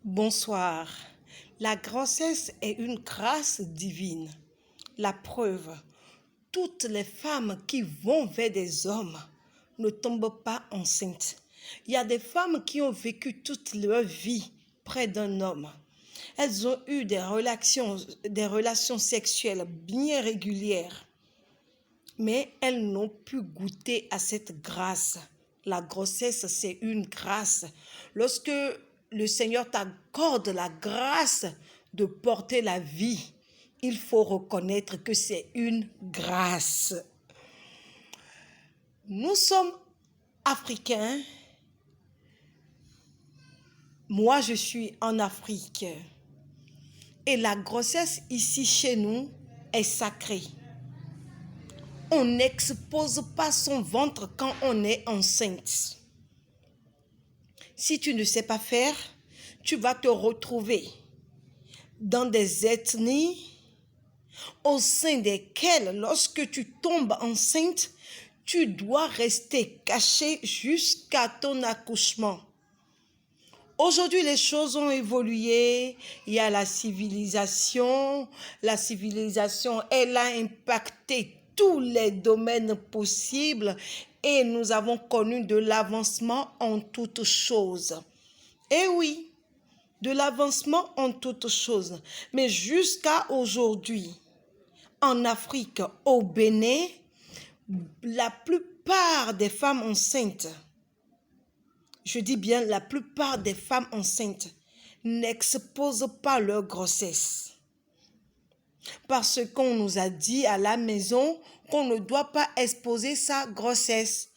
Bonsoir. La grossesse est une grâce divine. La preuve, toutes les femmes qui vont vers des hommes ne tombent pas enceintes. Il y a des femmes qui ont vécu toute leur vie près d'un homme. Elles ont eu des relations sexuelles bien régulières, mais elles n'ont pu goûter à cette grâce. La grossesse, c'est une grâce. Lorsque le Seigneur t'accorde la grâce de porter la vie, il faut reconnaître que c'est une grâce. Nous sommes africains. Moi, je suis en Afrique. Et la grossesse ici chez nous est sacrée. On n'expose pas son ventre quand on est enceinte. Si tu ne sais pas faire, tu vas te retrouver dans des ethnies au sein desquelles, lorsque tu tombes enceinte, tu dois rester caché jusqu'à ton accouchement. Aujourd'hui, les choses ont évolué. Il y a la civilisation. La civilisation, elle a impacté tous les domaines possibles et nous avons connu de l'avancement en toutes choses. Et oui, de l'avancement en toutes choses. Mais jusqu'à aujourd'hui, en Afrique, au Bénin, la plupart des femmes enceintes, je dis bien la plupart des femmes enceintes, n'exposent pas leur grossesse. Parce qu'on nous a dit à la maison qu'on ne doit pas exposer sa grossesse.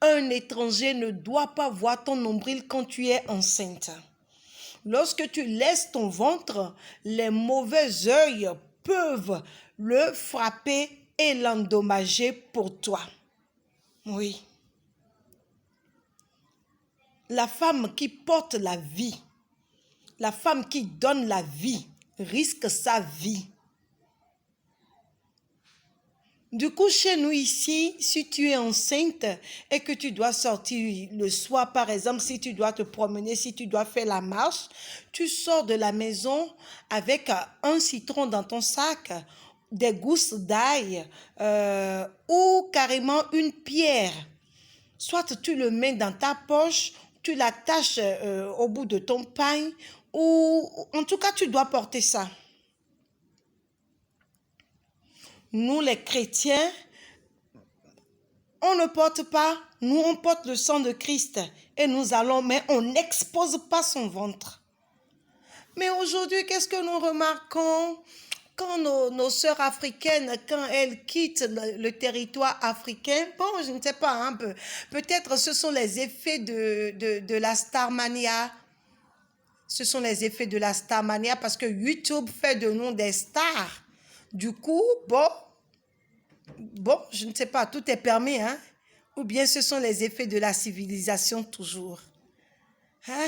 Un étranger ne doit pas voir ton nombril quand tu es enceinte. Lorsque tu laisses ton ventre, les mauvais œils peuvent le frapper et l'endommager pour toi. Oui. La femme qui porte la vie, la femme qui donne la vie, risque sa vie. Du coup, chez nous ici, si tu es enceinte et que tu dois sortir le soir, par exemple, si tu dois te promener, si tu dois faire la marche, tu sors de la maison avec un citron dans ton sac, des gousses d'ail ou carrément une pierre. Soit tu le mets dans ta poche, tu l'attaches au bout de ton pagne ou en tout cas, tu dois porter ça. Nous, les chrétiens, on ne porte pas, nous on porte le sang de Christ et nous allons, mais on n'expose pas son ventre. Mais aujourd'hui, qu'est-ce que nous remarquons? Quand nos sœurs africaines, quand elles quittent le territoire africain, bon, je ne sais pas, hein, peut-être ce sont les effets de la Starmania. Ce sont les effets de la Starmania parce que YouTube fait de nous des stars. Du coup, bon, je ne sais pas, tout est permis, hein? Ou bien ce sont les effets de la civilisation toujours. Hein?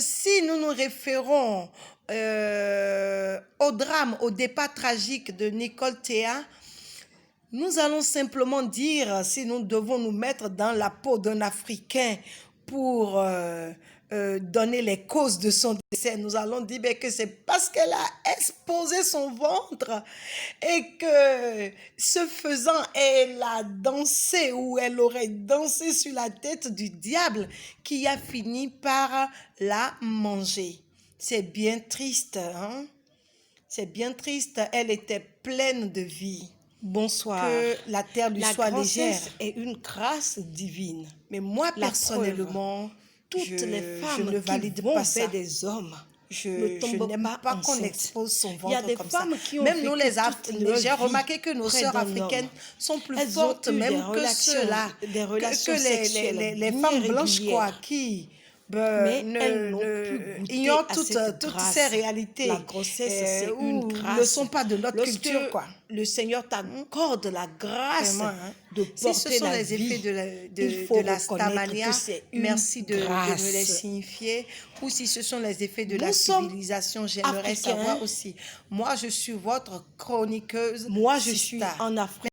Si nous nous référons au drame, au départ tragique de Nicole Théa, nous allons simplement dire, si nous devons nous mettre dans la peau d'un Africain pour donner les causes de son décès, nous allons dire que c'est parce qu'elle a exposé son ventre et que, ce faisant, elle a dansé ou elle aurait dansé sur la tête du diable qui a fini par la manger. C'est bien triste, hein? C'est bien triste. Elle était pleine de vie. Bonsoir. Que la terre lui soit légère. La grossesse est une grâce divine. Mais moi, personnellement, toutes les femmes je ne valide pas ça. Des hommes. Je n'aime pas qu'on expose son ventre. Il y a des femmes qui ont même nous les Africains. J'ai remarqué que nos sœurs africaines sont plus fortes même que ceux-là, que les femmes blanches quoi, qui mais elles n'ont pu ignorent toutes ces réalités. La grossesse, c'est une grâce. Ne sont pas de notre culture, quoi. Le Seigneur t'accorde la grâce de porter la vie. Si ce sont les effets de la Starmania, merci de me les signifier. Ou si ce sont les effets de la civilisation, j'aimerais savoir aussi. Moi, je suis votre chroniqueuse. Moi, je suis en Afrique.